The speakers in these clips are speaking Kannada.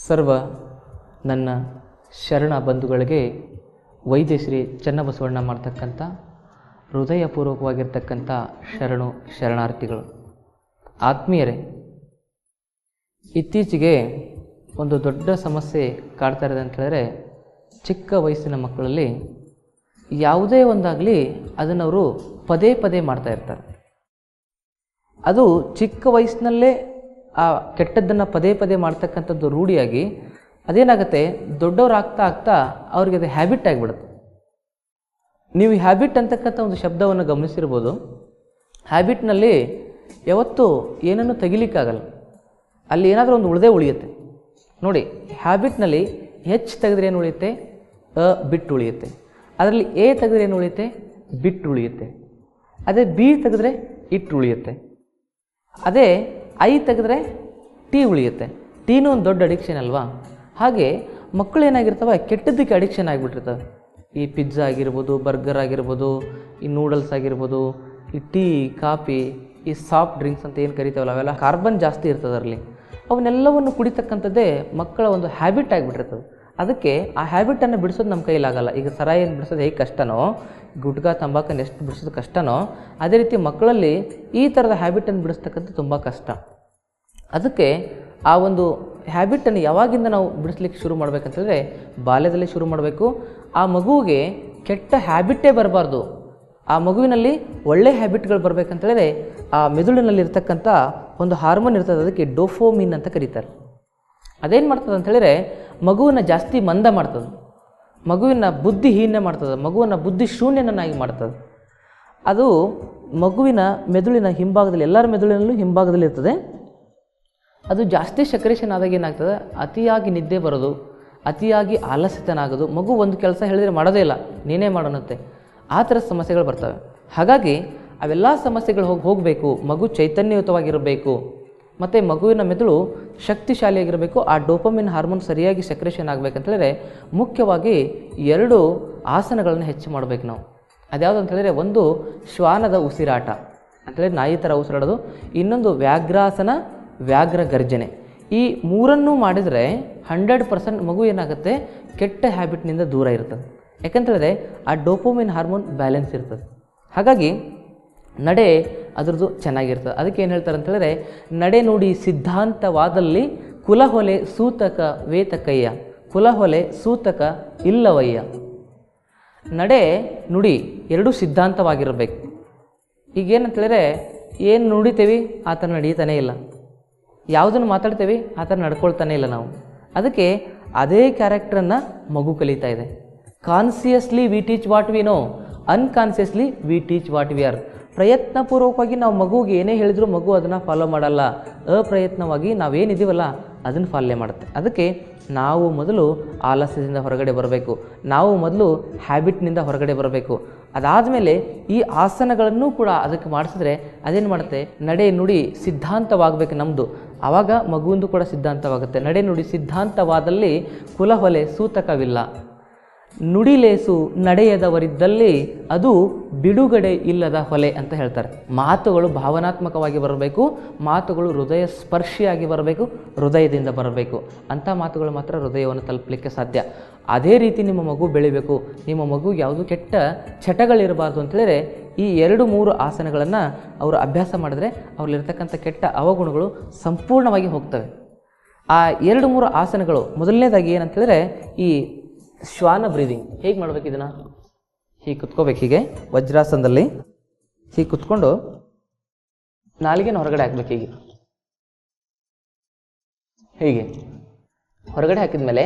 ಸರ್ವ ನನ್ನ ಶರಣ ಬಂಧುಗಳಿಗೆ ವೈದ್ಯಶ್ರೀ ಚನ್ನಬಸವಣ್ಣ ಮಾಡ್ತಕ್ಕಂಥ ಹೃದಯಪೂರ್ವಕವಾಗಿರ್ತಕ್ಕಂಥ ಶರಣಾರ್ಥಿಗಳು. ಆತ್ಮೀಯರೇ, ಇತ್ತೀಚೆಗೆ ಒಂದು ದೊಡ್ಡ ಸಮಸ್ಯೆ ಕಾಡ್ತಾ ಇರೋದು ಅಂತ ಹೇಳಿದ್ರೆ, ಚಿಕ್ಕ ವಯಸ್ಸಿನ ಮಕ್ಕಳಲ್ಲಿ ಯಾವುದೇ ಒಂದಾಗಲಿ ಅದನ್ನವರು ಪದೇ ಪದೇ ಮಾಡ್ತಾ ಇರ್ತಾರೆ. ಅದು ಚಿಕ್ಕ ವಯಸ್ಸಿನಲ್ಲೇ ಆ ಕೆಟ್ಟದ್ದನ್ನು ಪದೇ ಪದೇ ಮಾಡ್ತಕ್ಕಂಥದ್ದು ರೂಢಿಯಾಗಿ ಅದೇನಾಗುತ್ತೆ, ದೊಡ್ಡವ್ರು ಆಗ್ತಾ ಆಗ್ತಾ ಅವ್ರಿಗೆ ಅದು ಹ್ಯಾಬಿಟ್ ಆಗಿಬಿಡುತ್ತೆ. ನೀವು ಹ್ಯಾಬಿಟ್ ಅಂತಕ್ಕಂಥ ಒಂದು ಶಬ್ದವನ್ನು ಗಮನಿಸಿರ್ಬೋದು. ಹ್ಯಾಬಿಟ್ನಲ್ಲಿ ಯಾವತ್ತೂ ಏನನ್ನು ತೆಗಿಲಿಕ್ಕಾಗಲ್ಲ, ಅಲ್ಲಿ ಏನಾದರೂ ಒಂದು ಉಳಿಯುತ್ತೆ ನೋಡಿ. ಹ್ಯಾಬಿಟ್ನಲ್ಲಿ ಹೆಚ್ಚು ತೆಗೆದ್ರೆ ಏನು ಉಳಿಯುತ್ತೆ? ಬಿಟ್ಟು ಉಳಿಯುತ್ತೆ. ಅದರಲ್ಲಿ ಎ ತೆಗೆದ್ರೆ ಏನು ಉಳಿಯುತ್ತೆ? ಬಿಟ್ಟು ಉಳಿಯುತ್ತೆ. ಅದೇ ಬಿ ತೆಗೆದ್ರೆ ಇಟ್ಟು ಉಳಿಯುತ್ತೆ. ಅದೇ ಐ ತೆಗೆದ್ರೆ ಟಿ ಉಳಿಯುತ್ತೆ. ಟೀನೂ ಒಂದು ದೊಡ್ಡ ಅಡಿಕ್ಷನ್ ಅಲ್ವಾ? ಹಾಗೆ ಮಕ್ಕಳು ಏನಾಗಿರ್ತವೆ, ಕೆಟ್ಟದ್ದಕ್ಕೆ ಅಡಿಕ್ಷನ್ ಆಗಿಬಿಟ್ಟಿರ್ತವೆ. ಈ ಪಿಜ್ಜಾ ಆಗಿರ್ಬೋದು, ಬರ್ಗರ್ ಆಗಿರ್ಬೋದು, ಈ ನೂಡಲ್ಸ್ ಆಗಿರ್ಬೋದು, ಈ ಟೀ, ಕಾಫಿ, ಈ ಸಾಫ್ಟ್ ಡ್ರಿಂಕ್ಸ್ ಅಂತ ಏನು ಕರಿತಾವಲ್ಲ, ಅವೆಲ್ಲ ಕಾರ್ಬನ್ ಜಾಸ್ತಿ ಇರ್ತದೆ ಅದರಲ್ಲಿ. ಅವನ್ನೆಲ್ಲವನ್ನು ಕುಡಿತಕ್ಕಂಥದ್ದೇ ಮಕ್ಕಳ ಒಂದು ಹ್ಯಾಬಿಟ್ ಆಗಿಬಿಟ್ಟಿರ್ತದೆ. ಅದಕ್ಕೆ ಆ ಹ್ಯಾಬಿಟನ್ನು ಬಿಡಿಸೋದು ನಮ್ಮ ಕೈಲಾಗಲ್ಲ. ಈಗ ಸರಾಯಿಯನ್ನು ಬಿಡಿಸೋದು ಹೇಗೆ ಕಷ್ಟನೋ, ಗುಟ್ಕಾ ತಂಬಾಕನ್ನು ಎಷ್ಟು ಬಿಡಿಸೋದು ಕಷ್ಟನೋ, ಅದೇ ರೀತಿ ಮಕ್ಕಳಲ್ಲಿ ಈ ಥರದ ಹ್ಯಾಬಿಟನ್ನು ಬಿಡಿಸ್ತಕ್ಕಂಥ ತುಂಬ ಕಷ್ಟ. ಅದಕ್ಕೆ ಆ ಒಂದು ಹ್ಯಾಬಿಟನ್ನು ಯಾವಾಗಿಂದ ನಾವು ಬಿಡಿಸ್ಲಿಕ್ಕೆ ಶುರು ಮಾಡಬೇಕಂತಂದರೆ, ಬಾಲ್ಯದಲ್ಲೇ ಶುರು ಮಾಡಬೇಕು. ಆ ಮಗುವಿಗೆ ಕೆಟ್ಟ ಹ್ಯಾಬಿಟ್ಟೇ ಬರಬಾರ್ದು. ಆ ಮಗುವಿನಲ್ಲಿ ಒಳ್ಳೆ ಹ್ಯಾಬಿಟ್ಗಳು ಬರಬೇಕಂತೇಳಿದ್ರೆ ಆ ಮೆದುಳಿನಲ್ಲಿರ್ತಕ್ಕಂಥ ಒಂದು ಹಾರ್ಮೋನ್ ಇರ್ತದೆ, ಅದಕ್ಕೆ ಡೋಫೋಮಿನ್ ಅಂತ ಕರೀತಾರೆ. ಅದೇನು ಮಾಡ್ತದೆ ಅಂತೇಳಿದ್ರೆ, ಮಗುವನ್ನು ಜಾಸ್ತಿ ಮಂದ ಮಾಡ್ತದೆ, ಮಗುವಿನ ಬುದ್ಧಿಹೀನ ಮಾಡ್ತದೆ, ಮಗುವನ್ನು ಬುದ್ಧಿ ಶೂನ್ಯನನ್ನಾಗಿ ಮಾಡ್ತದೆ. ಅದು ಮಗುವಿನ ಮೆದುಳಿನ ಹಿಂಭಾಗದಲ್ಲಿ, ಎಲ್ಲರ ಮೆದುಳಿನಲ್ಲೂ ಹಿಂಭಾಗದಲ್ಲಿ ಇರ್ತದೆ. ಅದು ಜಾಸ್ತಿ ಸೆಕ್ರೇಷನ್ ಆದಾಗ ಏನಾಗ್ತದೆ, ಅತಿಯಾಗಿ ನಿದ್ದೆ ಬರೋದು, ಅತಿಯಾಗಿ ಆಲಸ್ಯತನಾಗೋದು, ಮಗು ಒಂದು ಕೆಲಸ ಹೇಳಿದರೆ ಮಾಡೋದೇ ಇಲ್ಲ, ನೀನೇ ಮಾಡೋಣತ್ತೆ, ಆ ಥರದ ಸಮಸ್ಯೆಗಳು ಬರ್ತವೆ. ಹಾಗಾಗಿ ಅವೆಲ್ಲ ಸಮಸ್ಯೆಗಳು ಹೋಗಬೇಕು, ಮಗು ಚೈತನ್ಯಯುತವಾಗಿರಬೇಕು, ಮತ್ತು ಮಗುವಿನ ಮೆದುಳು ಶಕ್ತಿಶಾಲಿಯಾಗಿರಬೇಕು. ಆ ಡೋಪಮಿನ್ ಹಾರ್ಮೋನ್ ಸರಿಯಾಗಿ ಸೆಕ್ರೇಷನ್ ಆಗಬೇಕಂತೇಳಿದ್ರೆ ಮುಖ್ಯವಾಗಿ 2 ಆಸನಗಳನ್ನು ಹೆಚ್ಚು ಮಾಡಬೇಕು ನಾವು. ಅದ್ಯಾವುದು ಅಂತೇಳಿದ್ರೆ, ಒಂದು ಶ್ವಾನದ ಉಸಿರಾಟ ಅಂತೇಳಿ ನಾಯಿ ಥರ ಉಸಿರಾಡೋದು, ಇನ್ನೊಂದು ವ್ಯಾಘ್ರಾಸನ, ವ್ಯಾಘ್ರ ಗರ್ಜನೆ. ಈ 3 ಮಾಡಿದರೆ 100% ಮಗು ಏನಾಗುತ್ತೆ, ಕೆಟ್ಟ ಹ್ಯಾಬಿಟ್ನಿಂದ ದೂರ ಇರ್ತದೆ. ಯಾಕಂತೇಳಿದ್ರೆ ಆ ಡೋಪೋಮಿನ್ ಹಾರ್ಮೋನ್ ಬ್ಯಾಲೆನ್ಸ್ ಇರ್ತದೆ. ಹಾಗಾಗಿ ನಡೆ ಅದರದ್ದು ಚೆನ್ನಾಗಿರ್ತದೆ. ಅದಕ್ಕೆ ಏನು ಹೇಳ್ತಾರೆ ಅಂತೇಳಿದ್ರೆ, ನಡೆ ನುಡಿ ಸಿದ್ಧಾಂತವಾದಲ್ಲಿ ಕುಲಹೊಲೆ ಸೂತಕ ವೇತಕಯ್ಯ, ಕುಲಹೊಲೆ ಸೂತಕ ಇಲ್ಲವಯ್ಯ. ನಡೆ ನುಡಿ 2 ಸಿದ್ಧಾಂತವಾಗಿರಬೇಕು. ಈಗೇನಂತೇಳಿದ್ರೆ, ಏನು ನುಡಿತೇವೆ ಆ ಥರ ನಡೀತಾನೇ ಇಲ್ಲ, ಯಾವುದನ್ನು ಮಾತಾಡ್ತೇವೆ ಆ ಥರ ನಡ್ಕೊಳ್ತಾನೆ ಇಲ್ಲ ನಾವು. ಅದಕ್ಕೆ ಅದೇ ಕ್ಯಾರೆಕ್ಟ್ರನ್ನು ಮಗು ಕಲಿತಾ ಇದೆ. Consciously we teach what we know, unconsciously we teach what we are. ಪ್ರಯತ್ನಪೂರ್ವಕವಾಗಿ ನಾವು ಮಗುಗೆ ಏನೇ ಹೇಳಿದ್ರು ಮಗು ಅದನ್ನು ಫಾಲೋ ಮಾಡಲ್ಲ. ಅಪ್ರಯತ್ನವಾಗಿ ನಾವೇನಿದ್ದೀವಲ್ಲ ಅದನ್ನು ಫಾಲೋ ಮಾಡುತ್ತೆ. ಅದಕ್ಕೆ ನಾವು ಮೊದಲು ಆಲಸ್ಯದಿಂದ ಹೊರಗಡೆ ಬರಬೇಕು, ನಾವು ಮೊದಲು ಹ್ಯಾಬಿಟ್ನಿಂದ ಹೊರಗಡೆ ಬರಬೇಕು. ಅದಾದಮೇಲೆ ಈ ಆಸನಗಳನ್ನು ಕೂಡ ಅದಕ್ಕೆ ಮಾಡಿಸಿದ್ರೆ ಅದೇನು ಮಾಡುತ್ತೆ, ನಡೆ ನುಡಿ ಸಿದ್ಧಾಂತವಾಗಬೇಕು ನಮ್ಮದು. ಆವಾಗ ಮಗುವಿಂದು ಕೂಡ ಸಿದ್ಧಾಂತವಾಗುತ್ತೆ. ನಡೆ ನುಡಿ ಸಿದ್ಧಾಂತವಾದಲ್ಲಿ ಕುಲಹೊಲೆ ಸೂತಕವಿಲ್ಲ. ನುಡಿಲೇಸು ನಡೆಯದವರಿದ್ದಲ್ಲಿ ಅದು ಬಿಡುಗಡೆ ಇಲ್ಲದ ಹೊಲೆ ಅಂತ ಹೇಳ್ತಾರೆ. ಮಾತುಗಳು ಭಾವನಾತ್ಮಕವಾಗಿ ಬರಬೇಕು, ಮಾತುಗಳು ಹೃದಯ ಸ್ಪರ್ಶಿಯಾಗಿ ಬರಬೇಕು, ಹೃದಯದಿಂದ ಬರಬೇಕು. ಅಂಥ ಮಾತುಗಳು ಮಾತ್ರ ಹೃದಯವನ್ನು ತಲುಪಲಿಕ್ಕೆ ಸಾಧ್ಯ. ಅದೇ ರೀತಿ ನಿಮ್ಮ ಮಗು ಬೆಳಿಬೇಕು. ನಿಮ್ಮ ಮಗುಗೆ ಯಾವುದು ಕೆಟ್ಟ ಚಟಗಳಿರಬಾರ್ದು ಅಂತೇಳಿದ್ರೆ ಈ 2-3 ಆಸನಗಳನ್ನು ಅವರು ಅಭ್ಯಾಸ ಮಾಡಿದ್ರೆ ಅವ್ರಲ್ಲಿರ್ತಕ್ಕಂಥ ಕೆಟ್ಟ ಅವಗುಣಗಳು ಸಂಪೂರ್ಣವಾಗಿ ಹೋಗ್ತವೆ. ಆ 2-3 ಆಸನಗಳು, ಮೊದಲನೇದಾಗಿ ಏನಂತೇಳಿದ್ರೆ ಈ ಶ್ವಾನ ಬ್ರೀದಿಂಗ್. ಹೇಗೆ ಮಾಡ್ಬೇಕು ಇದನ್ನು? ಹೀಗೆ ಕುತ್ಕೋಬೇಕು, ಹೀಗೆ ವಜ್ರಾಸನದಲ್ಲಿ ಹೀಗೆ ಕುತ್ಕೊಂಡು ನಾಲಿಗೆನ ಹೊರಗಡೆ ಹಾಕ್ಬೇಕು. ಹೀಗೆ ಹೊರಗಡೆ ಹಾಕಿದ ಮೇಲೆ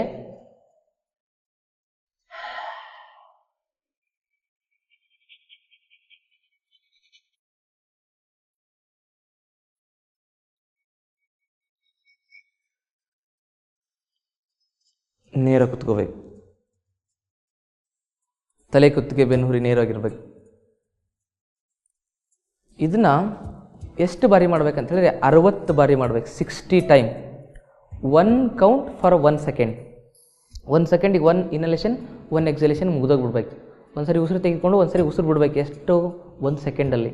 ನೇರ ಕುತ್ಕೋಬೇಕು. ತಲೆ ಕುತ್ತಿಗೆ ಬೆನ್ನುಹುರಿ ನೇರವಾಗಿರ್ಬೇಕು. ಇದನ್ನು ಎಷ್ಟು ಬಾರಿ ಮಾಡ್ಬೇಕಂತ ಹೇಳಿದ್ರೆ 60 ಬಾರಿ ಮಾಡ್ಬೇಕು, 60 ಟೈಮ್. 1 count for 1 second. 1 ಸೆಕೆಂಡಿಗೆ 1 ಇನ್ಹಲೇಷನ್ 1 ಎಕ್ಸಲೇಷನ್ ಮುಗಿದೋಗ್ಬಿಡ್ಬೇಕು. ಒಂದ್ಸರಿ ಉಸಿರು ತೆಗೆದುಕೊಂಡು ಒಂದ್ಸರಿ ಉಸಿರು ಬಿಡ್ಬೇಕು. ಎಷ್ಟು? 1 ಸೆಕೆಂಡಲ್ಲಿ.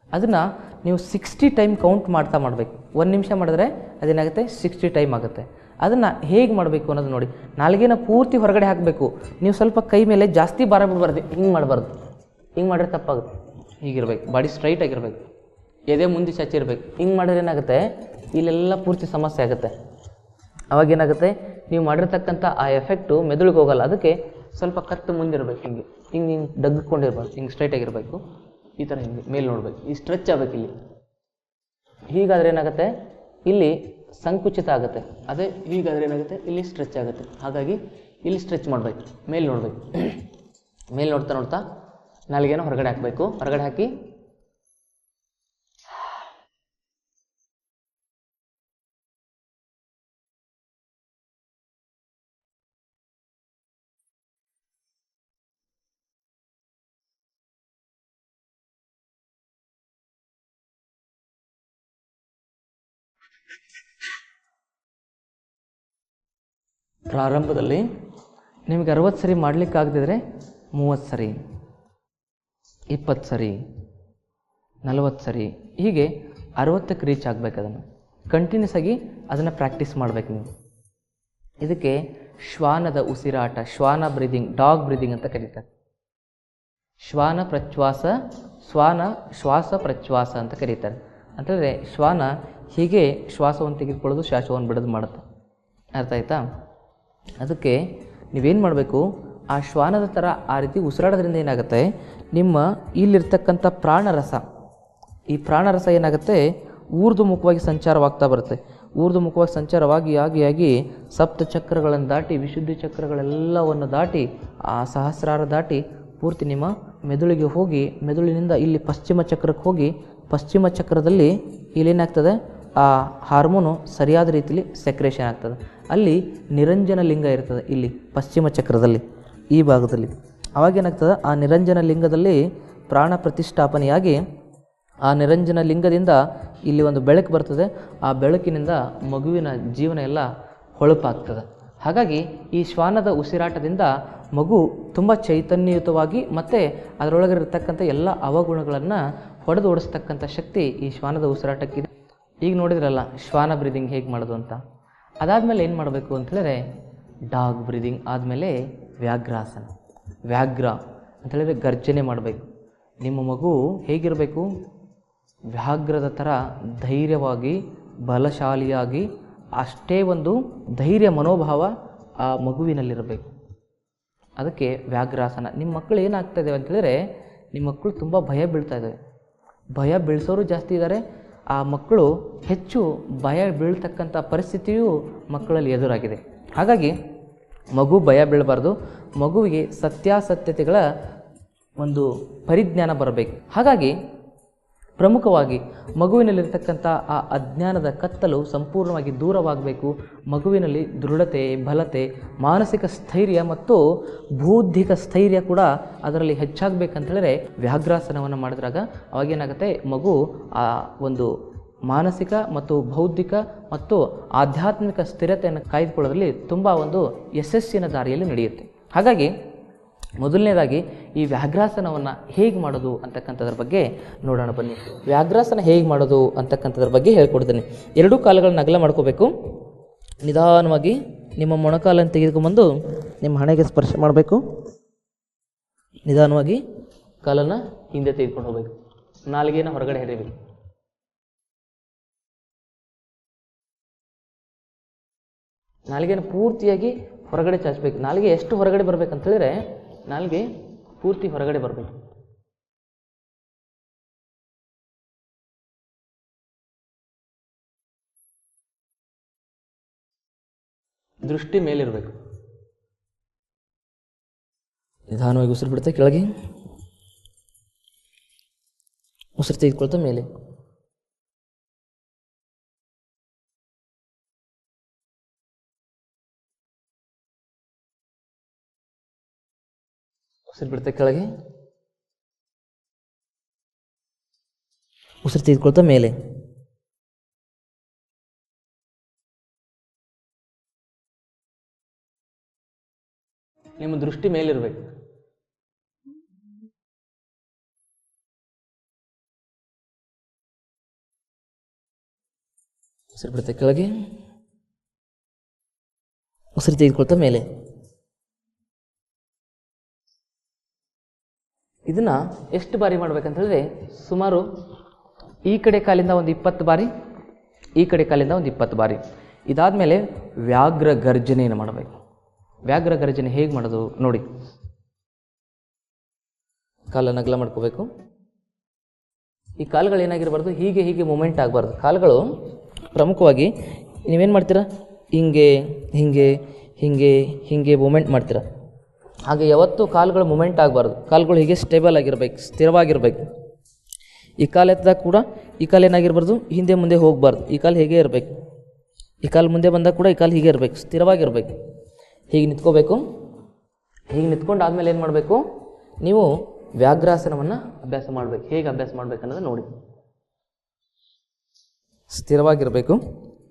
ಅದನ್ನು ನೀವು 60 ಟೈಮ್ ಕೌಂಟ್ ಮಾಡ್ತಾ ಮಾಡಬೇಕು. 1 ನಿಮಿಷ ಮಾಡಿದ್ರೆ ಅದೇನಾಗುತ್ತೆ, 60 ಟೈಮ್ ಆಗುತ್ತೆ. ಅದನ್ನು ಹೇಗೆ ಮಾಡಬೇಕು ಅನ್ನೋದು ನೋಡಿ. ನಾಲ್ಗೆನ ಪೂರ್ತಿ ಹೊರಗಡೆ ಹಾಕಬೇಕು. ನೀವು ಸ್ವಲ್ಪ ಕೈ ಮೇಲೆ ಜಾಸ್ತಿ ಭಾರ ಬಿಡಬಾರ್ದು, ಹಿಂಗೆ ಮಾಡಬಾರ್ದು. ಹಿಂಗೆ ಮಾಡಿದ್ರೆ ತಪ್ಪಾಗುತ್ತೆ. ಹೀಗಿರ್ಬೇಕು, ಬಾಡಿ ಸ್ಟ್ರೈಟ್ ಆಗಿರ್ಬೇಕು, ಎದೆ ಮುಂದೆ ಚಾಚಿರ್ಬೇಕು. ಹಿಂಗೆ ಮಾಡಿದ್ರೆ ಏನಾಗುತ್ತೆ, ಇಲ್ಲೆಲ್ಲ ಪೂರ್ತಿ ಸಮಸ್ಯೆ ಆಗುತ್ತೆ. ಅವಾಗೇನಾಗುತ್ತೆ, ನೀವು ಮಾಡಿರ್ತಕ್ಕಂಥ ಆ ಎಫೆಕ್ಟು ಮೆದುಳಿಗೆ ಹೋಗಲ್ಲ. ಅದಕ್ಕೆ ಸ್ವಲ್ಪ ಕತ್ತು ಮುಂದಿರ್ಬೇಕು, ಹಿಂಗೆ ಹಿಂಗೆ ಹಿಂಗೆ ಡಗ್ಕೊಂಡಿರ್ಬಾರ್ದು, ಹಿಂಗೆ ಸ್ಟ್ರೈಟ್ ಆಗಿರಬೇಕು. ಈ ಥರ ಹಿಂಗೆ ಮೇಲೆ ನೋಡ್ಬೇಕು, ಈ ಸ್ಟ್ರೆಚ್ ಆಗಬೇಕು ಇಲ್ಲಿ. ಹೀಗಾದ್ರೆ ಏನಾಗುತ್ತೆ, ಇಲ್ಲಿ ಸಂಕುಚಿತ ಆಗುತ್ತೆ. ಅದೇ ಹೀಗಾದ್ರೆ ಏನಾಗುತ್ತೆ, ಇಲ್ಲಿ ಸ್ಟ್ರೆಚ್ ಆಗುತ್ತೆ. ಹಾಗಾಗಿ ಇಲ್ಲಿ ಸ್ಟ್ರೆಚ್ ಮಾಡಬೇಕು, ಮೇಲೆ ನೋಡಬೇಕು. ಮೇಲೆ ನೋಡ್ತಾ ನೋಡ್ತಾ ನಾಲಿಗೆನ ಹೊರಗಡೆ ಹಾಕಬೇಕು. ಹೊರಗಡೆ ಹಾಕಿ ಪ್ರಾರಂಭದಲ್ಲಿ ನಿಮಗೆ 60 ಸರಿ ಮಾಡಲಿಕ್ಕಾಗದಿದ್ರೆ 30 ಸರಿ, 20 ಸರಿ, 40 ಸರಿ, ಹೀಗೆ 60ಕ್ಕೆ ರೀಚ್ ಆಗಬೇಕು. ಅದನ್ನು ಕಂಟಿನ್ಯೂಸ್ ಆಗಿ ಅದನ್ನು ಪ್ರಾಕ್ಟೀಸ್ ಮಾಡಬೇಕು ನೀವು. ಇದಕ್ಕೆ ಶ್ವಾನದ ಉಸಿರಾಟ, ಶ್ವಾನ ಬ್ರೀದಿಂಗ್, ಡಾಗ್ ಬ್ರೀದಿಂಗ್ ಅಂತ ಕರೀತಾರೆ. ಶ್ವಾನ ಪ್ರಶ್ವಾಸ, ಶ್ವಾಸ ಪ್ರಶ್ವಾಸ ಅಂತ ಕರೀತಾರೆ. ಅಂತಂದರೆ ಶ್ವಾನ ಹೀಗೆ ಶ್ವಾಸವನ್ನು ತೆಗೆದುಕೊಳ್ಳೋದು, ಶ್ವಾಸವನ್ನು ಬಿಡೋದು ಮಾಡುತ್ತೆ. ಅರ್ಥ ಆಯ್ತಾ? ಅದಕ್ಕೆ ನೀವೇನು ಮಾಡಬೇಕು, ಆ ಶ್ವಾನದ ಥರ ಆ ರೀತಿ ಉಸಿರಾಡೋದ್ರಿಂದ ಏನಾಗುತ್ತೆ, ನಿಮ್ಮ ಇಲ್ಲಿರ್ತಕ್ಕಂಥ ಪ್ರಾಣರಸ, ಈ ಪ್ರಾಣರಸ ಏನಾಗುತ್ತೆ, ಊರ್ಧ್ವಮುಖವಾಗಿ ಸಂಚಾರವಾಗ್ತಾ ಬರುತ್ತೆ. ಊರ್ಧ್ವಮುಖವಾಗಿ ಸಂಚಾರವಾಗಿ ಆಗಿ ಸಪ್ತ ಚಕ್ರಗಳನ್ನು ದಾಟಿ, ವಿಶುದ್ಧಿ ಚಕ್ರಗಳೆಲ್ಲವನ್ನು ದಾಟಿ, ಆ ಸಹಸ್ರಾರ ದಾಟಿ ಪೂರ್ತಿ ನಿಮ್ಮ ಮೆದುಳಿಗೆ ಹೋಗಿ, ಮೆದುಳಿನಿಂದ ಇಲ್ಲಿ ಪಶ್ಚಿಮ ಚಕ್ರಕ್ಕೆ ಹೋಗಿ, ಪಶ್ಚಿಮ ಚಕ್ರದಲ್ಲಿ ಇಲ್ಲೇನಾಗ್ತದೆ, ಆ ಹಾರ್ಮೋನು ಸರಿಯಾದ ರೀತಿಯಲ್ಲಿ ಸೆಕ್ರೇಷನ್ ಆಗ್ತದೆ. ಅಲ್ಲಿ ನಿರಂಜನ ಲಿಂಗ ಇರ್ತದೆ, ಇಲ್ಲಿ ಪಶ್ಚಿಮ ಚಕ್ರದಲ್ಲಿ ಈ ಭಾಗದಲ್ಲಿ. ಅವಾಗೇನಾಗ್ತದೆ, ಆ ನಿರಂಜನ ಲಿಂಗದಲ್ಲಿ ಪ್ರಾಣ ಪ್ರತಿಷ್ಠಾಪನೆಯಾಗಿ ಆ ನಿರಂಜನ ಲಿಂಗದಿಂದ ಇಲ್ಲಿ ಒಂದು ಬೆಳಕು ಬರ್ತದೆ. ಆ ಬೆಳಕಿನಿಂದ ಮಗುವಿನ ಜೀವನ ಎಲ್ಲ ಹೊಳಪಾಗ್ತದೆ. ಹಾಗಾಗಿ ಈ ಶ್ವಾನದ ಉಸಿರಾಟದಿಂದ ಮಗು ತುಂಬ ಚೈತನ್ಯಯುತವಾಗಿ ಮತ್ತು ಅದರೊಳಗಿರತಕ್ಕಂಥ ಎಲ್ಲ ಅವಗುಣಗಳನ್ನು ಹೊಡೆದು ಓಡಿಸ್ತಕ್ಕಂಥ ಶಕ್ತಿ ಈ ಶ್ವಾನದ ಉಸಿರಾಟಕ್ಕಿದೆ. ಈಗ ನೋಡಿದ್ರಲ್ಲ ಶ್ವಾನ ಬ್ರೀದಿಂಗ್ ಹೇಗೆ ಮಾಡೋದು ಅಂತ. ಅದಾದಮೇಲೆ ಏನು ಮಾಡಬೇಕು ಅಂತೇಳಿದ್ರೆ ಡಾಗ್ ಬ್ರೀದಿಂಗ್ ಆದಮೇಲೆ ವ್ಯಾಘ್ರಾಸನ. ವ್ಯಾಘ್ರ ಅಂತೇಳಿದ್ರೆ ಗರ್ಜನೆ ಮಾಡಬೇಕು. ನಿಮ್ಮ ಮಗು ಹೇಗಿರಬೇಕು, ವ್ಯಾಘ್ರದ ಥರ ಧೈರ್ಯವಾಗಿ, ಬಲಶಾಲಿಯಾಗಿ, ಅಷ್ಟೇ ಒಂದು ಧೈರ್ಯ ಮನೋಭಾವ ಆ ಮಗುವಿನಲ್ಲಿರಬೇಕು. ಅದಕ್ಕೆ ವ್ಯಾಘ್ರಾಸನ. ನಿಮ್ಮ ಮಕ್ಕಳು ಏನಾಗ್ತಾ ಇದ್ದಾವೆ ಅಂತೇಳಿದ್ರೆ, ನಿಮ್ಮ ಮಕ್ಕಳು ತುಂಬ ಭಯ ಬೀಳ್ತಾ ಇದ್ದಾವೆ. ಭಯ ಬೀಳ್ಸೋರು ಜಾಸ್ತಿ ಇದ್ದಾರೆ. ಆ ಮಕ್ಕಳು ಹೆಚ್ಚು ಭಯ ಬೀಳ್ತಕ್ಕಂಥ ಪರಿಸ್ಥಿತಿಯೂ ಮಕ್ಕಳಲ್ಲಿ ಎದುರಾಗಿದೆ. ಹಾಗಾಗಿ ಮಗು ಭಯ ಬೀಳಬಾರ್ದು. ಮಗುವಿಗೆ ಸತ್ಯಾಸತ್ಯತೆಗಳ ಒಂದು ಪರಿಜ್ಞಾನ ಬರಬೇಕು. ಹಾಗಾಗಿ ಪ್ರಮುಖವಾಗಿ ಮಗುವಿನಲ್ಲಿರ್ತಕ್ಕಂಥ ಆ ಅಜ್ಞಾನದ ಕತ್ತಲು ಸಂಪೂರ್ಣವಾಗಿ ದೂರವಾಗಬೇಕು. ಮಗುವಿನಲ್ಲಿ ದೃಢತೆ, ಬಲತೆ, ಮಾನಸಿಕ ಸ್ಥೈರ್ಯ ಮತ್ತು ಬೌದ್ಧಿಕ ಸ್ಥೈರ್ಯ ಕೂಡ ಅದರಲ್ಲಿ ಹೆಚ್ಚಾಗಬೇಕಂತೇಳಿದ್ರೆ ವ್ಯಾಘ್ರಾಸನವನ್ನು ಮಾಡಿದಾಗ ಅವಾಗೇನಾಗುತ್ತೆ, ಮಗು ಆ ಒಂದು ಮಾನಸಿಕ ಮತ್ತು ಬೌದ್ಧಿಕ ಮತ್ತು ಆಧ್ಯಾತ್ಮಿಕ ಸ್ಥಿರತೆಯನ್ನು ಕಾಯ್ದುಕೊಳ್ಳೋದ್ರಲ್ಲಿ ತುಂಬ ಒಂದು ಯಶಸ್ಸಿನ ದಾರಿಯಲ್ಲಿ ನಡೆಯುತ್ತೆ. ಹಾಗಾಗಿ ಮೊದಲನೇದಾಗಿ ಈ ವ್ಯಾಘ್ರಾಸನವನ್ನು ಹೇಗೆ ಮಾಡೋದು ಅಂತಕ್ಕಂಥದ್ರ ಬಗ್ಗೆ ನೋಡೋಣ ಬನ್ನಿ. ವ್ಯಾಘ್ರಾಸನ ಹೇಗೆ ಮಾಡೋದು ಅಂತಕ್ಕಂಥದ್ರ ಬಗ್ಗೆ ಹೇಳ್ಕೊಡ್ತೀನಿ. ಎರಡೂ ಕಾಲುಗಳನ್ನ ಅಗಲ ಮಾಡ್ಕೋಬೇಕು. ನಿಧಾನವಾಗಿ ನಿಮ್ಮ ಮೊಣಕಾಲನ್ನು ತೆಗೆದುಕೊಂಡ್ಬಂದು ನಿಮ್ಮ ಹಣೆಗೆ ಸ್ಪರ್ಶ ಮಾಡಬೇಕು. ನಿಧಾನವಾಗಿ ಕಾಲನ್ನು ಹಿಂದೆ ತೆಗೆದುಕೊಂಡು ಹೋಗಬೇಕು. ನಾಲಿಗೆಯನ್ನು ಹೊರಗಡೆ ಎರಿಬೇಕು. ನಾಲಿಗೆಯನ್ನು ಪೂರ್ತಿಯಾಗಿ ಹೊರಗಡೆ ಚಾಚಬೇಕು. ನಾಲಿಗೆ ಎಷ್ಟು ಹೊರಗಡೆ ಬರಬೇಕಂತೇಳಿದ್ರೆ, ನಾಲಿಗೆ ಪೂರ್ತಿ ಹೊರಗಡೆ ಬರಬೇಕು. ದೃಷ್ಟಿ ಮೇಲಿರಬೇಕು. ನಿಧಾನವಾಗಿ ಉಸಿರು ಬಿಡುತ್ತೆ ಕೆಳಗೆ, ಉಸಿರು ತೆಗೆದುಕೊಳ್ತಾ ಮೇಲೆ. ಉಸಿರು ಬಿಡುತ್ತೆ ಕೆಳಗೆ, ಉಸಿರು ತೆಗೆದುಕೊಳ್ತಾ ಮೇಲೆ. ನಿಮ್ಮ ದೃಷ್ಟಿ ಮೇಲಿರಬೇಕು. ಉಸಿರು ಬಿಡುತ್ತೆ ಕೆಳಗೆ, ಉಸಿರು ತೆಗೆದುಕೊಳ್ತಾ ಮೇಲೆ. ಇದನ್ನು ಎಷ್ಟು ಬಾರಿ ಮಾಡ್ಬೇಕಂತ ಹೇಳಿದ್ರೆ ಸುಮಾರು ಈ ಕಡೆ ಕಾಲಿಂದ ಒಂದು 20 ಬಾರಿ, ಈ ಕಡೆ ಕಾಲಿಂದ ಒಂದು 20 ಬಾರಿ. ಇದಾದಮೇಲೆ ವ್ಯಾಘ್ರ ಗರ್ಜನೆಯನ್ನು ಮಾಡಬೇಕು. ವ್ಯಾಘ್ರ ಗರ್ಜನೆ ಹೇಗೆ ಮಾಡೋದು ನೋಡಿ. ಕಾಲನ್ನು ಅಗಲ ಮಾಡ್ಕೋಬೇಕು. ಈ ಕಾಲುಗಳು ಏನಾಗಿರಬಾರ್ದು, ಹೀಗೆ ಹೀಗೆ ಮೂಮೆಂಟ್ ಆಗಬಾರ್ದು. ಕಾಲುಗಳು ಪ್ರಮುಖವಾಗಿ ನೀವೇನು ಮಾಡ್ತೀರಾ, ಹಿಂಗೆ ಹಿಂಗೆ ಹಿಂಗೆ ಹಿಂಗೆ ಮೂಮೆಂಟ್ ಮಾಡ್ತೀರಾ. ಹಾಗೆ ಯಾವತ್ತೂ ಕಾಲುಗಳು ಮೂಮೆಂಟ್ ಆಗಬಾರ್ದು. ಕಾಲುಗಳು ಹೀಗೆ ಸ್ಟೇಬಲ್ ಆಗಿರಬೇಕು, ಸ್ಥಿರವಾಗಿರಬೇಕು. ಈ ಕಾಲು ಎತ್ತದಾಗ ಕೂಡ ಈ ಕಾಲು ಏನಾಗಿರ್ಬಾರ್ದು, ಹಿಂದೆ ಮುಂದೆ ಹೋಗಬಾರ್ದು. ಈ ಕಾಲು ಹೇಗೆ ಇರಬೇಕು. ಈ ಕಾಲು ಮುಂದೆ ಬಂದಾಗ ಕೂಡ ಈ ಕಾಲು ಹೀಗೆ ಇರಬೇಕು, ಸ್ಥಿರವಾಗಿರಬೇಕು. ಹೀಗೆ ನಿಂತ್ಕೋಬೇಕು. ಹೀಗೆ ನಿಂತ್ಕೊಂಡು ಆದಮೇಲೆ ಏನು ಮಾಡಬೇಕು, ನೀವು ವ್ಯಾಘ್ರಾಸನವನ್ನು ಅಭ್ಯಾಸ ಮಾಡಬೇಕು. ಹೇಗೆ ಅಭ್ಯಾಸ ಮಾಡಬೇಕು ಅನ್ನೋದು ನೋಡಿ. ಸ್ಥಿರವಾಗಿರಬೇಕು,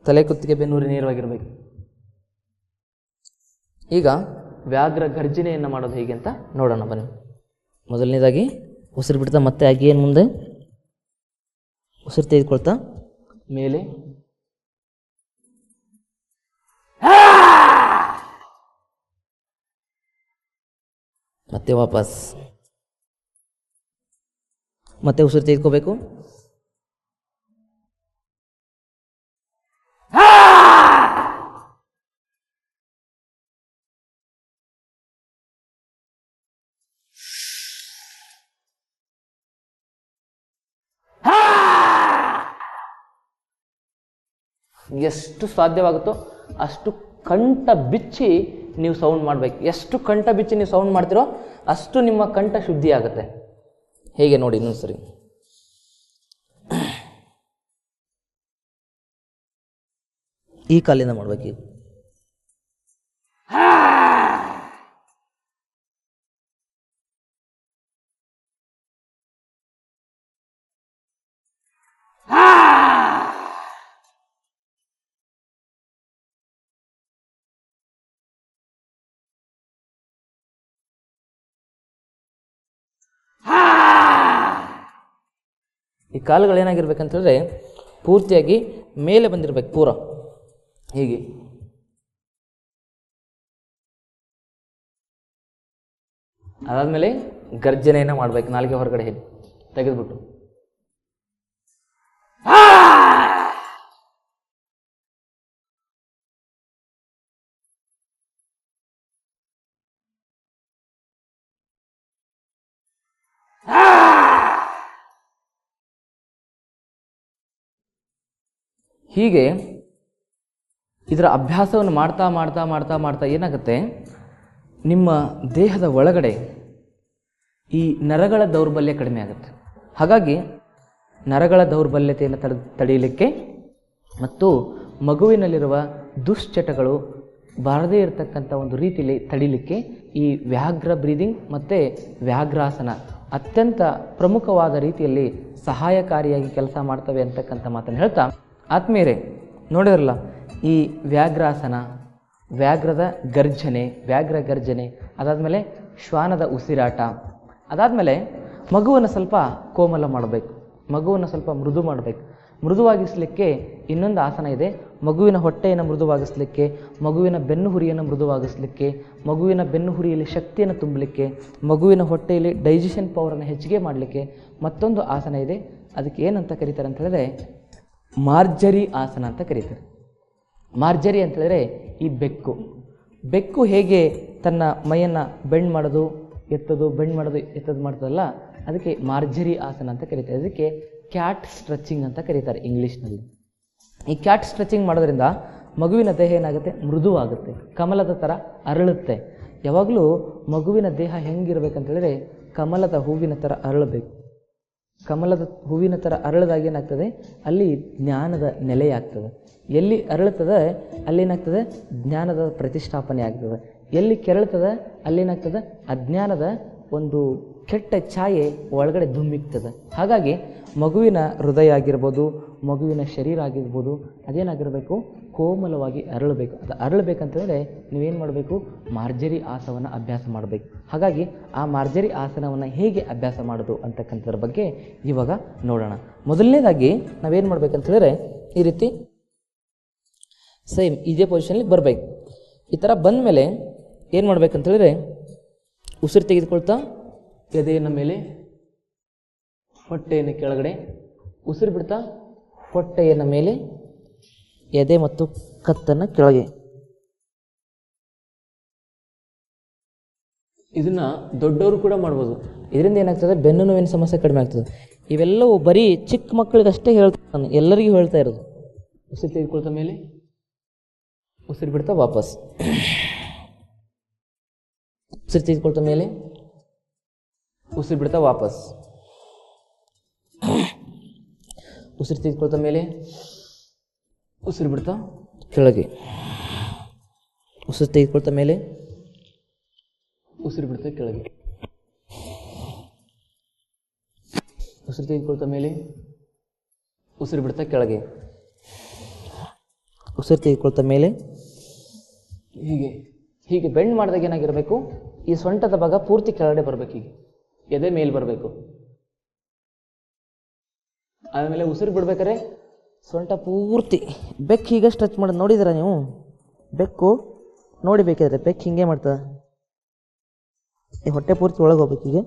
ತಲೆ ಕುತ್ತಿಗೆ ಬೆನ್ನೂರಿ ನೇರವಾಗಿರಬೇಕು. ಈಗ ವ್ಯಾಘ್ರ ಗರ್ಜನೆಯನ್ನು ಮಾಡೋದು ಹೇಗೆ ಅಂತ ನೋಡೋಣ ಬನ್ನಿ. ಮೊದಲನೇದಾಗಿ ಉಸಿರು ಬಿಡ್ತಾ ಮತ್ತೆ ಆಗಿ ಏನು ಮುಂದೆ ಉಸಿರು ತೆಗೆದುಕೊಳ್ತಾ ಮೇಲೆ, ಮತ್ತೆ ವಾಪಸ್, ಮತ್ತೆ ಉಸಿರು ತೆಗೆದುಕೋಬೇಕು. ಎಷ್ಟು ಸಾಧ್ಯವಾಗುತ್ತೋ ಅಷ್ಟು ಕಂಠ ಬಿಚ್ಚಿ ನೀವು ಸೌಂಡ್ ಮಾಡಬೇಕು. ಎಷ್ಟು ಕಂಠ ಬಿಚ್ಚಿ ನೀವು ಸೌಂಡ್ ಮಾಡ್ತೀರೋ ಅಷ್ಟು ನಿಮ್ಮ ಕಂಠ ಶುದ್ಧಿ ಆಗುತ್ತೆ. ಹೇಗೆ ನೋಡಿ ಇನ್ನೊಂದು ಸರಿ. ಈ ಕಾಲಿಂದ ಮಾಡಬೇಕು. ಈ ಕಾಲುಗಳು ಏನಾಗಿರ್ಬೇಕಂತಂದರೆ ಪೂರ್ತಿಯಾಗಿ ಮೇಲೆ ಬಂದಿರಬೇಕು, ಪೂರ ಹೀಗೆ. ಅದಾದಮೇಲೆ ಗರ್ಜನೆಯನ್ನು ಮಾಡಬೇಕು. ನಾಲಿಗೆ ಹೊರಗಡೆ ಹೇಳಿ ತೆಗೆದುಬಿಟ್ಟು. ಹೀಗೆ ಇದರ ಅಭ್ಯಾಸವನ್ನು ಮಾಡ್ತಾ ಮಾಡ್ತಾ ಮಾಡ್ತಾ ಮಾಡ್ತಾ ಏನಾಗುತ್ತೆ, ನಿಮ್ಮ ದೇಹದ ಒಳಗಡೆ ಈ ನರಗಳ ದೌರ್ಬಲ್ಯ ಕಡಿಮೆ ಆಗುತ್ತೆ. ಹಾಗಾಗಿ ನರಗಳ ದೌರ್ಬಲ್ಯತೆಯನ್ನು ತಡೆಯಲಿಕ್ಕೆ ಮತ್ತು ಮಗುವಿನಲ್ಲಿರುವ ದುಶ್ಚಟಗಳು ಬಾರದೇ ಇರತಕ್ಕಂಥ ಒಂದು ರೀತಿಯಲ್ಲಿ ತಡಿಲಿಕ್ಕೆ ಈ ವ್ಯಾಘ್ರ ಬ್ರೀದಿಂಗ್ ಮತ್ತು ವ್ಯಾಘ್ರಾಸನ ಅತ್ಯಂತ ಪ್ರಮುಖವಾದ ರೀತಿಯಲ್ಲಿ ಸಹಾಯಕಾರಿಯಾಗಿ ಕೆಲಸ ಮಾಡ್ತವೆ ಅಂತಕ್ಕಂಥ ಮಾತನ್ನು ಹೇಳ್ತಾ, ಆತ್ಮೀಯರೇ ನೋಡಿರಲ್ಲ, ಈ ವ್ಯಾಘ್ರಾಸನ, ವ್ಯಾಘ್ರದ ಗರ್ಜನೆ, ವ್ಯಾಘ್ರ ಗರ್ಜನೆ, ಅದಾದಮೇಲೆ ಶ್ವಾನದ ಉಸಿರಾಟ, ಅದಾದಮೇಲೆ ಮಗುವನ್ನು ಸ್ವಲ್ಪ ಕೋಮಲ ಮಾಡಬೇಕು, ಮಗುವನ್ನು ಸ್ವಲ್ಪ ಮೃದು ಮಾಡಬೇಕು. ಮೃದುವಾಗಿಸಲಿಕ್ಕೆ ಇನ್ನೊಂದು ಆಸನ ಇದೆ. ಮಗುವಿನ ಹೊಟ್ಟೆಯನ್ನು ಮೃದುವಾಗಿಸಲಿಕ್ಕೆ, ಮಗುವಿನ ಬೆನ್ನು ಹುರಿಯನ್ನು ಮೃದುವಾಗಿಸಲಿಕ್ಕೆ, ಮಗುವಿನ ಬೆನ್ನು ಹುರಿಯಲ್ಲಿ ಶಕ್ತಿಯನ್ನು ತುಂಬಲಿಕ್ಕೆ, ಮಗುವಿನ ಹೊಟ್ಟೆಯಲ್ಲಿ ಡೈಜೆಷನ್ ಪವರನ್ನು ಹೆಚ್ಚಿಗೆ ಮಾಡಲಿಕ್ಕೆ ಮತ್ತೊಂದು ಆಸನ ಇದೆ. ಅದಕ್ಕೆ ಏನಂತ ಕರೀತಾರೆ ಅಂತ ಹೇಳಿದ್ರೆ ಮಾರ್ಜರಿ ಆಸನ ಅಂತ ಕರೀತಾರೆ. ಮಾರ್ಜರಿ ಅಂತ ಹೇಳಿದ್ರೆ ಈ ಬೆಕ್ಕು ಹೇಗೆ ತನ್ನ ಮೈಯನ್ನು ಬೆಂಡ್ ಮಾಡೋದು ಎತ್ತೋದು, ಬೆಂಡ್ ಮಾಡೋದು ಎತ್ತೋದು ಮಾಡ್ತದಲ್ಲ, ಅದಕ್ಕೆ ಮಾರ್ಜರಿ ಆಸನ ಅಂತ ಕರೀತಾರೆ. ಅದಕ್ಕೆ ಕ್ಯಾಟ್ ಸ್ಟ್ರೆಚಿಂಗ್ ಅಂತ ಕರೀತಾರೆ ಇಂಗ್ಲೀಷ್ನಲ್ಲಿ. ಈ ಕ್ಯಾಟ್ ಸ್ಟ್ರೆಚಿಂಗ್ ಮಾಡೋದ್ರಿಂದ ಮಗುವಿನ ದೇಹ ಏನಾಗುತ್ತೆ, ಮೃದುವಾಗುತ್ತೆ, ಕಮಲದ ಥರ ಅರಳುತ್ತೆ. ಯಾವಾಗಲೂ ಮಗುವಿನ ದೇಹ ಹೆಂಗಿರ್ಬೇಕಂತ ಹೇಳಿದ್ರೆ ಕಮಲದ ಹೂವಿನ ಥರ ಅರಳಬೇಕು. ಕಮಲದ ಹೂವಿನ ಥರ ಅರಳದಾಗ ಏನಾಗ್ತದೆ, ಅಲ್ಲಿ ಜ್ಞಾನದ ನೆಲೆಯಾಗ್ತದೆ. ಎಲ್ಲಿ ಅರಳುತ್ತದೆ ಅಲ್ಲೇನಾಗ್ತದೆ, ಜ್ಞಾನದ ಪ್ರತಿಷ್ಠಾಪನೆ ಆಗ್ತದೆ. ಎಲ್ಲಿ ಕೆರಳ್ತದೆ ಅಲ್ಲೇನಾಗ್ತದೆ, ಅಜ್ಞಾನದ ಒಂದು ಕೆಟ್ಟ ಛಾಯೆ ಒಳಗಡೆ ಧುಮ್ಮಿಕ್ತದೆ. ಹಾಗಾಗಿ ಮಗುವಿನ ಹೃದಯ ಆಗಿರ್ಬೋದು, ಮಗುವಿನ ಶರೀರ ಆಗಿರ್ಬೋದು, ಅದೇನಾಗಿರಬೇಕು, ಕೋಮಲವಾಗಿ ಅರಳಬೇಕು. ಅದು ಅರಳಬೇಕಂತಂದರೆ ನೀವೇನು ಮಾಡಬೇಕು, ಮಾರ್ಜರಿ ಆಸನವನ್ನು ಅಭ್ಯಾಸ ಮಾಡಬೇಕು. ಹಾಗಾಗಿ ಆ ಮಾರ್ಜರಿ ಆಸನವನ್ನು ಹೇಗೆ ಅಭ್ಯಾಸ ಮಾಡೋದು ಅಂತಕ್ಕಂಥದ್ರ ಬಗ್ಗೆ ಇವಾಗ ನೋಡೋಣ. ಮೊದಲನೇದಾಗಿ ನಾವೇನು ಮಾಡಬೇಕಂತಂದರೆ ಈ ರೀತಿ ಸೇಮ್ ಇದೇ ಪೊಸಿಷನಲ್ಲಿ ಬರಬೇಕು. ಈ ಥರ ಬಂದಮೇಲೆ ಏನು ಮಾಡ್ಬೇಕಂತೇಳಿದ್ರೆ ಉಸಿರು ತೆಗೆದುಕೊಳ್ತಾ ಎದೆಯನ್ನು ಮೇಲೆ, ಹೊಟ್ಟೆಯನ್ನು ಕೆಳಗಡೆ, ಉಸಿರು ಬಿಡ್ತಾ ಹೊಟ್ಟೆಯನ್ನು ಮೇಲೆ, ಎದೆ ಮತ್ತು ಕತ್ತನ್ನು ಕೆಳಗೆ. ಇದನ್ನು ದೊಡ್ಡವರು ಕೂಡ ಮಾಡ್ಬೋದು. ಇದರಿಂದ ಏನಾಗ್ತದೆ, ಬೆನ್ನು ನೋವಿನ ಸಮಸ್ಯೆ ಕಡಿಮೆ ಆಗ್ತದೆ. ಇವೆಲ್ಲವೂ ಬರೀ ಚಿಕ್ಕ ಮಕ್ಕಳಿಗಷ್ಟೇ ನಾನು ಎಲ್ಲರಿಗೂ ಹೇಳ್ತಾ ಇರೋದು. ಉಸಿರು ತೆಗೆದುಕೊಳ್ತಾ ಮೇಲೆ, ಉಸಿರು ಬಿಡ್ತಾ ವಾಪಸ್, ಉಸಿರು ತೆಗೆದುಕೊಳ್ತಾ ಮೇಲೆ, ಉಸಿರು ಬಿಡ್ತಾ ವಾಪಸ್, ಉಸಿರು ತೆಗೆದುಕೊಳ್ತಾ ಮೇಲೆ, ಉಸಿರು ಬಿಡ್ತಾ ಕೆಳಗೆ, ಉಸಿರು ತೆಗೆದುಕೊಳ್ತಾ ಮೇಲೆ, ಉಸಿರು ಬಿಡ್ತಾ ಕೆಳಗೆ, ಉಸಿರು ತೆಗೆದುಕೊಳ್ತಾ ಮೇಲೆ, ಉಸಿರು ಬಿಡ್ತಾ ಕೆಳಗೆ, ಉಸಿರು ತೆಗೆದುಕೊಳ್ತಾ ಮೇಲೆ. ಹೀಗೆ ಬೆಂಡ್ ಮಾಡಿದಾಗ ಏನಾಗಿರಬೇಕು, ಈ ಸೊಂಟದ ಭಾಗ ಪೂರ್ತಿ ಕೆಳಗಡೆ ಬರಬೇಕು, ಹೀಗೆ ಎದೆ ಮೇಲೆ ಬರಬೇಕು. ಆಮೇಲೆ ಉಸಿರು ಬಿಡ್ಬೇಕಾದ್ರೆ ಸೊಂಟ ಪೂರ್ತಿ ಬೆಕ್ಕು ಹೀಗೆ ಸ್ಟ್ರೆಚ್ ಮಾಡೋದು ನೋಡಿದ್ದೀರಾ ನೀವು? ಬೆಕ್ಕು ನೋಡಿ ಬೇಕಾದ್ರೆ ಬೆಕ್ಕು ಹಿಂಗೆ ಮಾಡ್ತದೆ. ಈ ಹೊಟ್ಟೆ ಪೂರ್ತಿ ಒಳಗೆ ಹೋಗ್ಬೇಕು, ಹೀಗೆ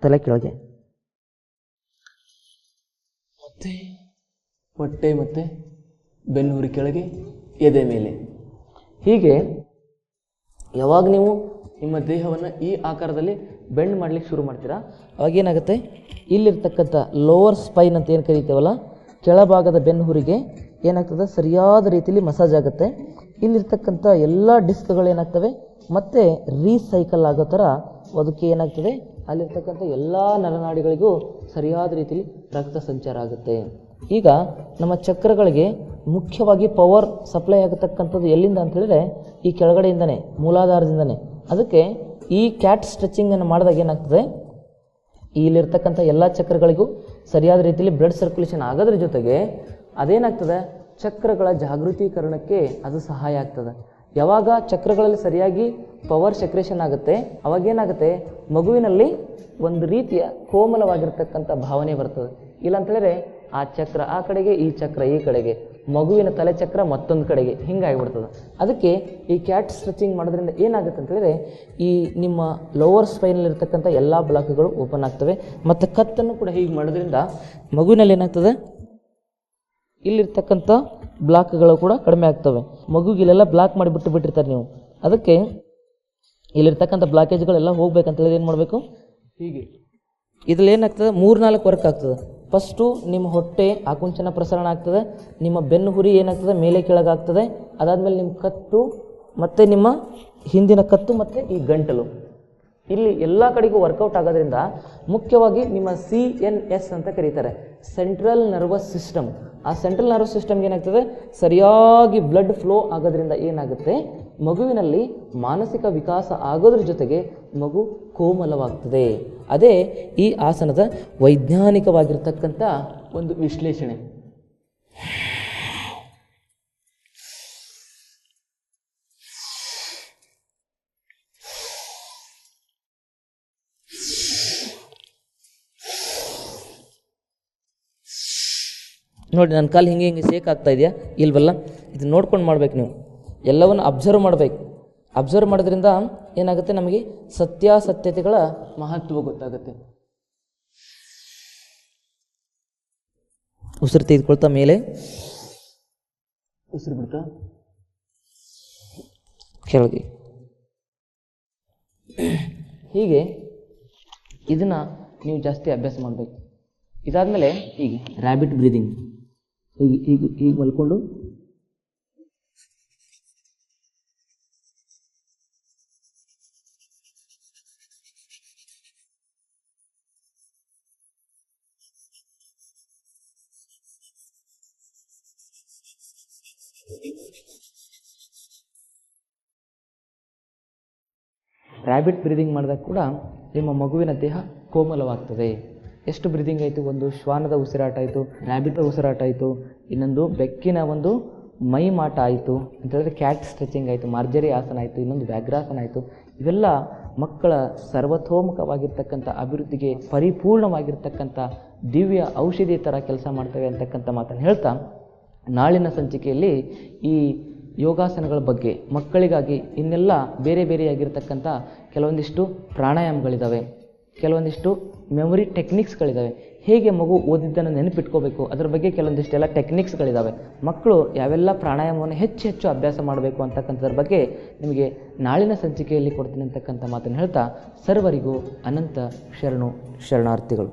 ತಲೆ ಕೆಳಗೆ, ಮತ್ತೆ ಹೊಟ್ಟೆ ಮತ್ತೆ ಬೆನ್ನುಹುರಿ ಕೆಳಗೆ, ಎದೆ ಮೇಲೆ. ಹೀಗೆ ಯಾವಾಗ ನೀವು ನಿಮ್ಮ ದೇಹವನ್ನು ಈ ಆಕಾರದಲ್ಲಿ ಬೆಂಡ್ ಮಾಡಲಿಕ್ಕೆ ಶುರು ಮಾಡ್ತೀರಾ, ಅವಾಗೇನಾಗುತ್ತೆ, ಇಲ್ಲಿರ್ತಕ್ಕಂಥ ಲೋವರ್ ಸ್ಪೈನ್ ಅಂತ ಏನು ಕರಿತೇವಲ್ಲ, ಕೆಳಭಾಗದ ಬೆನ್ನುಹುರಿಗೆ ಏನಾಗ್ತದೆ, ಸರಿಯಾದ ರೀತಿಯಲ್ಲಿ ಮಸಾಜ್ ಆಗುತ್ತೆ. ಇಲ್ಲಿರ್ತಕ್ಕಂಥ ಎಲ್ಲ ಡಿಸ್ಕ್ಗಳೇನಾಗ್ತವೆ ಮತ್ತೆ ರೀಸೈಕಲ್ ಆಗೋ ಥರ ಅದಕ್ಕೆ ಏನಾಗ್ತದೆ, ಅಲ್ಲಿರ್ತಕ್ಕಂಥ ಎಲ್ಲ ನರನಾಡಿಗಳಿಗೂ ಸರಿಯಾದ ರೀತಿಯಲ್ಲಿ ರಕ್ತ ಸಂಚಾರ ಆಗುತ್ತೆ. ಈಗ ನಮ್ಮ ಚಕ್ರಗಳಿಗೆ ಮುಖ್ಯವಾಗಿ ಪವರ್ ಸಪ್ಲೈ ಆಗತಕ್ಕಂಥದ್ದು ಎಲ್ಲಿಂದ ಅಂತ ಹೇಳಿದ್ರೆ ಈ ಕೆಳಗಡೆಯಿಂದನೇ, ಮೂಲಾಧಾರದಿಂದನೇ. ಅದಕ್ಕೆ ಈ ಕ್ಯಾಟ್ ಸ್ಟ್ರೆಚಿಂಗನ್ನು ಮಾಡಿದಾಗ ಏನಾಗ್ತದೆ, ಇಲ್ಲಿರ್ತಕ್ಕಂಥ ಎಲ್ಲ ಚಕ್ರಗಳಿಗೂ ಸರಿಯಾದ ರೀತಿಯಲ್ಲಿ ಬ್ಲಡ್ ಸರ್ಕ್ಯುಲೇಷನ್ ಆಗೋದ್ರ ಜೊತೆಗೆ ಅದೇನಾಗ್ತದೆ, ಚಕ್ರಗಳ ಜಾಗೃತೀಕರಣಕ್ಕೆ ಅದು ಸಹಾಯ ಆಗ್ತದೆ. ಯಾವಾಗ ಚಕ್ರಗಳಲ್ಲಿ ಸರಿಯಾಗಿ ಪವರ್ ಸೆಕ್ರೇಷನ್ ಆಗುತ್ತೆ, ಅವಾಗೇನಾಗುತ್ತೆ, ಮಗುವಿನಲ್ಲಿ ಒಂದು ರೀತಿಯ ಕೋಮಲವಾಗಿರ್ತಕ್ಕಂಥ ಭಾವನೆ ಬರ್ತದೆ. ಇಲ್ಲಾಂತೇಳಿದ್ರೆ ಆ ಚಕ್ರ ಆ ಕಡೆಗೆ, ಈ ಚಕ್ರ ಈ ಕಡೆಗೆ, ಮಗುವಿನ ತಲೆ ಚಕ್ರ ಮತ್ತೊಂದು ಕಡೆಗೆ, ಹಿಂಗಾಗಿಬಿಡ್ತದೆ. ಅದಕ್ಕೆ ಈ ಕ್ಯಾಟ್ ಸ್ಟ್ರೆಚಿಂಗ್ ಮಾಡೋದ್ರಿಂದ ಏನಾಗುತ್ತೆ ಅಂತೇಳಿದ್ರೆ ಈ ನಿಮ್ಮ ಲೋವರ್ ಸ್ಪೈನಲ್ಲಿರ್ತಕ್ಕಂಥ ಎಲ್ಲ ಬ್ಲಾಕ್ಗಳು ಓಪನ್ ಆಗ್ತವೆ. ಮತ್ತು ಕತ್ತನ್ನು ಕೂಡ ಹೀಗೆ ಮಾಡೋದ್ರಿಂದ ಮಗುವಿನಲ್ಲಿ ಏನಾಗ್ತದೆ, ಇಲ್ಲಿರ್ತಕ್ಕಂಥ ಬ್ಲಾಕ್ಗಳು ಕೂಡ ಕಡಿಮೆ ಆಗ್ತವೆ. ಮಗುಗಿಲೆಲ್ಲ ಬ್ಲಾಕ್ ಮಾಡಿಬಿಟ್ಟು ಬಿಟ್ಟಿರ್ತಾರೆ ನೀವು. ಅದಕ್ಕೆ ಇಲ್ಲಿರ್ತಕ್ಕಂಥ ಬ್ಲಾಕೇಜ್ಗಳೆಲ್ಲ ಹೋಗ್ಬೇಕಂತ ಹೇಳಿದ್ರೆ ಏನು ಮಾಡಬೇಕು, ಹೀಗೆ ಇದ್ರಲ್ಲಿ ಏನಾಗ್ತದೆ, 3-4 ವರ್ಕ್ ಆಗ್ತದೆ. ಫಸ್ಟು ನಿಮ್ಮ ಹೊಟ್ಟೆ ಆಕುಂಚನ ಪ್ರಸರಣ ಆಗ್ತದೆ, ನಿಮ್ಮ ಬೆನ್ನು ಹುರಿ ಏನಾಗ್ತದೆ ಮೇಲೆ ಕೆಳಗಾಗ್ತದೆ. ಅದಾದಮೇಲೆ ನಿಮ್ಮ ಕತ್ತು ಮತ್ತು ನಿಮ್ಮ ಹಿಂದಿನ ಕತ್ತು ಮತ್ತು ಈ ಗಂಟಲು ಇಲ್ಲಿ ಎಲ್ಲ ಕಡೆಗೂ ವರ್ಕೌಟ್ ಆಗೋದ್ರಿಂದ ಮುಖ್ಯವಾಗಿ ನಿಮ್ಮ CNS ಅಂತ ಕರೀತಾರೆ, ಸೆಂಟ್ರಲ್ ನರ್ವಸ್ ಸಿಸ್ಟಮ್. ಆ ಸೆಂಟ್ರಲ್ ನರ್ವಸ್ ಸಿಸ್ಟಮ್ಗೆ ಏನಾಗ್ತದೆ, ಸರಿಯಾಗಿ ಬ್ಲಡ್ ಫ್ಲೋ ಆಗೋದ್ರಿಂದ ಏನಾಗುತ್ತೆ, ಮಗುವಿನಲ್ಲಿ ಮಾನಸಿಕ ವಿಕಾಸ ಆಗೋದ್ರ ಜೊತೆಗೆ ಮಗು ಕೋಮಲವಾಗ್ತದೆ. ಅದೇ ಈ ಆಸನದ ವೈಜ್ಞಾನಿಕವಾಗಿರ್ತಕ್ಕಂಥ ಒಂದು ವಿಶ್ಲೇಷಣೆ. ನೋಡಿ ನನ್ನ ಕಾಲು ಹಿಂಗೆ ಹಿಂಗೆ ಶೇಕ್ ಆಗ್ತಾ ಇದೆಯಾ ಇಲ್ವಲ್ಲ, ಇದು ನೋಡ್ಕೊಂಡು ಮಾಡ್ಬೇಕು. ನೀವು ಎಲ್ಲವನ್ನು ಅಬ್ಸರ್ವ್ ಮಾಡಬೇಕು. ಅಬ್ಸರ್ವ್ ಮಾಡೋದ್ರಿಂದ ಏನಾಗುತ್ತೆ, ನಮಗೆ ಸತ್ಯಾಸತ್ಯತೆಗಳ ಮಹತ್ವ ಗೊತ್ತಾಗುತ್ತೆ. ಉಸಿರು ತೆಗೆದುಕೊಳ್ತಾ ಮೇಲೆ, ಉಸಿರು ಬಿಡ್ತಾ ಕೆಳಗೆ. ಹೀಗೆ ಇದನ್ನು ನೀವು ಜಾಸ್ತಿ ಅಭ್ಯಾಸ ಮಾಡಬೇಕು. ಇದಾದಮೇಲೆ ಹೀಗೆ ರ್ಯಾಬಿಟ್ ಬ್ರೀದಿಂಗ್, ಹೀಗೆ ಹೀಗೆ ಹೀಗೆ ಮಲ್ಕೊಂಡು ರ್ಯಾಬಿಟ್ ಬ್ರೀದಿಂಗ್ ಮಾಡಿದಾಗ ಕೂಡ ನಿಮ್ಮ ಮಗುವಿನ ದೇಹ ಕೋಮಲವಾಗ್ತದೆ. ಎಷ್ಟು ಬ್ರೀದಿಂಗ್ ಆಯಿತು, ಒಂದು ಶ್ವಾನದ ಉಸಿರಾಟ ಆಯಿತು, ರ್ಯಾಬಿಟ್ ಉಸಿರಾಟ ಆಯಿತು, ಇನ್ನೊಂದು ಬೆಕ್ಕಿನ ಒಂದು ಮೈ ಮಾಟ ಆಯಿತು ಅಂತೇಳಿದ್ರೆ ಕ್ಯಾಟ್ ಸ್ಟ್ರೆಚಿಂಗ್ ಆಯಿತು, ಮಾರ್ಜರಿ ಆಸನ ಆಯಿತು, ಇನ್ನೊಂದು ವ್ಯಾಘ್ರಾಸನ ಆಯಿತು. ಇವೆಲ್ಲ ಮಕ್ಕಳ ಸರ್ವತೋಮುಖವಾಗಿರ್ತಕ್ಕಂಥ ಅಭಿವೃದ್ಧಿಗೆ ಪರಿಪೂರ್ಣವಾಗಿರ್ತಕ್ಕಂಥ ದಿವ್ಯ ಔಷಧಿ ಥರ ಕೆಲಸ ಮಾಡ್ತವೆ ಅಂತಕ್ಕಂಥ ಮಾತನ್ನು ಹೇಳ್ತಾ, ನಾಳಿನ ಸಂಚಿಕೆಯಲ್ಲಿ ಈ ಯೋಗಾಸನಗಳ ಬಗ್ಗೆ ಮಕ್ಕಳಿಗಾಗಿ ಇನ್ನೆಲ್ಲ ಬೇರೆ ಬೇರೆಯಾಗಿರ್ತಕ್ಕಂಥ ಕೆಲವೊಂದಿಷ್ಟು ಪ್ರಾಣಾಯಾಮಗಳಿದ್ದಾವೆ, ಕೆಲವೊಂದಿಷ್ಟು ಮೆಮೊರಿ ಟೆಕ್ನಿಕ್ಸ್ಗಳಿದ್ದಾವೆ. ಹೇಗೆ ಮಗು ಓದಿದ್ದನ್ನು ನೆನಪಿಟ್ಕೋಬೇಕು ಅದರ ಬಗ್ಗೆ ಕೆಲವೊಂದಿಷ್ಟೆಲ್ಲ ಟೆಕ್ನಿಕ್ಸ್ಗಳಿದ್ದಾವೆ. ಮಕ್ಕಳು ಯಾವೆಲ್ಲ ಪ್ರಾಣಾಯಾಮವನ್ನು ಹೆಚ್ಚು ಹೆಚ್ಚು ಅಭ್ಯಾಸ ಮಾಡಬೇಕು ಅಂತಕ್ಕಂಥದ್ರ ಬಗ್ಗೆ ನಿಮಗೆ ನಾಳಿನ ಸಂಚಿಕೆಯಲ್ಲಿ ಕೊಡ್ತೀನಿ ಅಂತಕ್ಕಂಥ ಮಾತನ್ನು ಹೇಳ್ತಾ ಸರ್ವರಿಗೂ ಅನಂತ ಶರಣಾರ್ಥಿಗಳು.